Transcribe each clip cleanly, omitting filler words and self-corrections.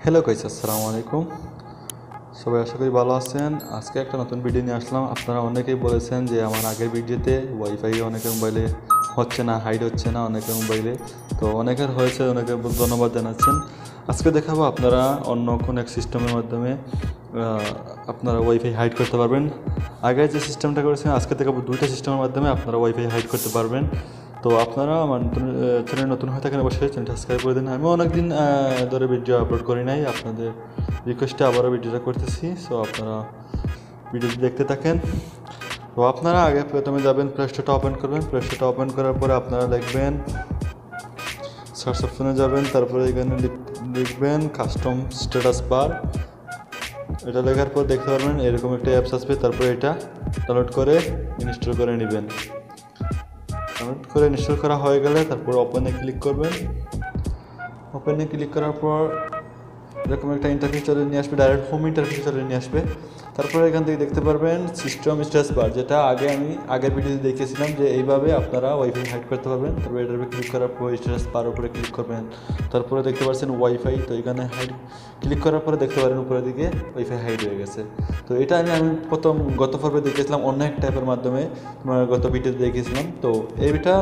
Hello guys, আসসালামু আলাইকুম। সবাই আশা করি ভালো আছেন। আজকে একটা নতুন ভিডিও নিয়ে আসলাম। আপনারা অনেকেই বলেছেন যে আমার আগের ভিডিওতে ওয়াইফাই অনেকের মোবাইলে হচ্ছে না, হাইড হচ্ছে না অনেকের মোবাইলে। তো অনেকের হয়েছে, অনেকে ধন্যবাদ জানাচ্ছেন। আজকে দেখাবো আপনারা অন্য কোনো এক সিস্টেমের মাধ্যমে আপনারা ওয়াইফাই হাইড করতে পারবেন। আগে যে সিস্টেমটা করেছেন, আজকে দেখাবো দুইটা সিস্টেমের মাধ্যমে আপনারা ওয়াইফাই হাইড করতে পারবেন। তো আপনারা আমার চ্যানেল নতুন হয়ে থাকেন অবশ্যই চ্যানেলটা সাবস্ক্রাইব করে দিন। আমি অনেকদিন ধরে ভিডিও আপলোড করি নাই, আপনাদের রিকোয়েস্টে আবারও ভিডিওটা করতেছি। সো আপনারা ভিডিওটি দেখতে থাকেন। তো আপনারা আগে প্রথমে যাবেন, প্লে স্টোরটা ওপেন করবেন। প্লে স্টোরটা ওপেন করার পরে আপনারা লিখবেন, সার্চ অপশনে যাবেন, তারপরে এখানে লিখবেন কাস্টম স্ট্যাটাস বার। এটা লেখার পর দেখতে পারবেন এরকম একটা অ্যাপস আসবে। তারপরে এটা ডাউনলোড করে ইনস্টল করে নেবেন। ডাউনলোড করে ইনস্টল করা হয়ে গেলে তারপর ওপেনে ক্লিক করবেন। ওপেনে ক্লিক করার পর এরকম একটা ইন্টারফেস চলে নিয়ে আসবে, ডাইরেক্ট হোম ইন্টারফেস চলে নিয়ে আসবে। তারপরে এখান থেকে দেখতে পারবেন সিস্টেম স্ট্যাটাস বার, যেটা আমি আগের ভিডিওতে দেখিয়েছিলাম যে এইভাবে আপনারা ওয়াইফাই হাইড করতে পারবেন। তারপরে এটার উপরে ক্লিক করার পর স্ট্যাটাস বার উপরে ক্লিক করবেন। তারপরে দেখতে পাচ্ছেন ওয়াইফাই, তো এখানে হাইড ক্লিক করার পরে দেখতে পারেন উপরের দিকে ওয়াইফাই হাইড হয়ে গেছে। তো এটা আমি প্রথম গত পর্বে দেখিয়েছিলাম অনেক টাইপের মাধ্যমে, গত ভিডিওতে দেখিয়েছিলাম। তো এইটা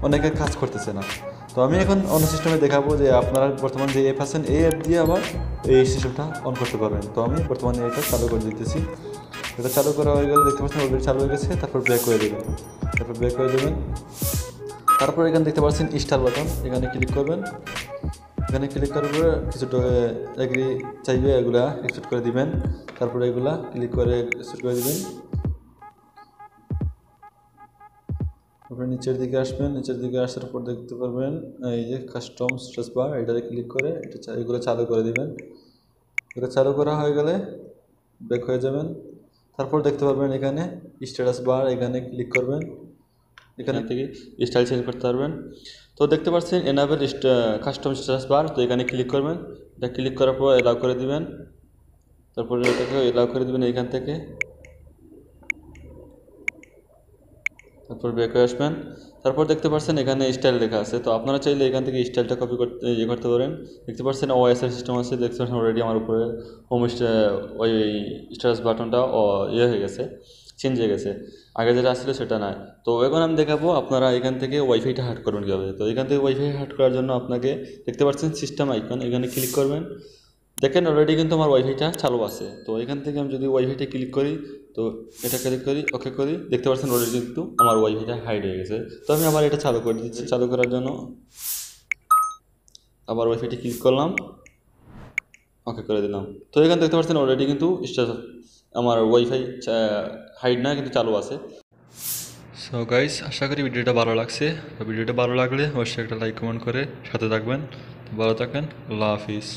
অনেকের কাজ করতেছে না। তো আমি এখন অন্য সিস্টেমে দেখাবো যে আপনারা বর্তমান যে অ্যাপ আছেন এই অ্যাপ দিয়ে আবার এই সিস্টেমটা অন করতে পারবেন। তো আমি বর্তমানে এটা চালু করে দিতেছি। এটা চালু করা হয়ে গেলে দেখতে পাচ্ছেন অলরেডি চালু হয়ে গেছে। তারপর ব্যাক করে দেবেন। তারপর এখানে দেখতে পাচ্ছেন স্টার বাটন, এখানে ক্লিক করবেন। এখানে ক্লিক করার পরে কিছু এগ্রি চাইবে, এগুলা অ্যাকসেপ্ট করে দিবেন। তারপরে এগুলা ক্লিক করে অ্যাকসেপ্ট করে দিবেন। তারপরে নিচের দিকে আসবেন। নিচের দিকে আসার পর দেখতে পারবেন এই যে কাস্টম স্ট্যাটাস বার, এটাতে ক্লিক করে এগুলো চালু করে দিবেন। এটা চালু করা হয়ে গেলে ব্যাক হয়ে যাবেন। তারপর দেখতে পারবেন এখানে স্ট্যাটাস বার, এখানে ক্লিক করবেন। এখান থেকে স্টাইল চেঞ্জ করতে পারবেন। তো দেখতে পাচ্ছেন এনাবেল কাস্টম স্ট্যাটাস বার, তো এখানে ক্লিক করবেন। এটা ক্লিক করার পর এলাও করে দিবেন। তারপরে এটাকে এলাও করে দিবেন এখান থেকে। তারপর ব্যাক হয়ে আসবেন। তারপর দেখতে পাচ্ছেন এখানে স্টাইল লেখা আছে, তো আপনারা চাইলে এখান থেকে স্টাইলটা কপি করতে করতে পারেন। দেখতে পাচ্ছেন ওএসআর সিস্টেম আছে, দেখতে পাচ্ছেন অলরেডি আমার উপরে হোম ওই স্ট্যাটাস বাটনটা হয়ে গেছে, চেঞ্জ হয়ে গেছে। আগে যেটা আসছিল সেটা নাই। তো এখন আমি দেখাবো আপনারা এখান থেকে ওয়াইফাইটা হার্ট করবেন কীভাবে। তো এখান থেকে ওয়াইফাই হার্ট করার জন্য আপনাকে দেখতে পাচ্ছেন সিস্টেম আইকন, এখানে ক্লিক করবেন। দেখেন অলরেডি কিন্তু আমার ওয়াইফাইটা চালু আছে। তো এখান থেকে আমি যদি ওয়াইফাইটা ক্লিক করি, তো এটা ক্লিক করি, ওকে করি, দেখতে পাচ্ছেন অলরেডি কিন্তু আমার ওয়াইফাইটা হাইড হয়ে গেছে। তো আমি আবার এটা চালু করে দিচ্ছি। চালু করার জন্য আবার ওয়াইফাইটি ক্লিক করলাম, ওকে করে দিলাম। তো এখানে দেখতে পাচ্ছেন অলরেডি কিন্তু আমার ওয়াইফাই হাইড না, কিন্তু চালু আছে। সো গাইস, আশা করি ভিডিওটা ভালো লাগছে। তো ভিডিওটা ভালো লাগলে অবশ্যই একটা লাইক কমেন্ট করে সাথে থাকবেন। ভালো থাকেন, আল্লাহ হাফিজ।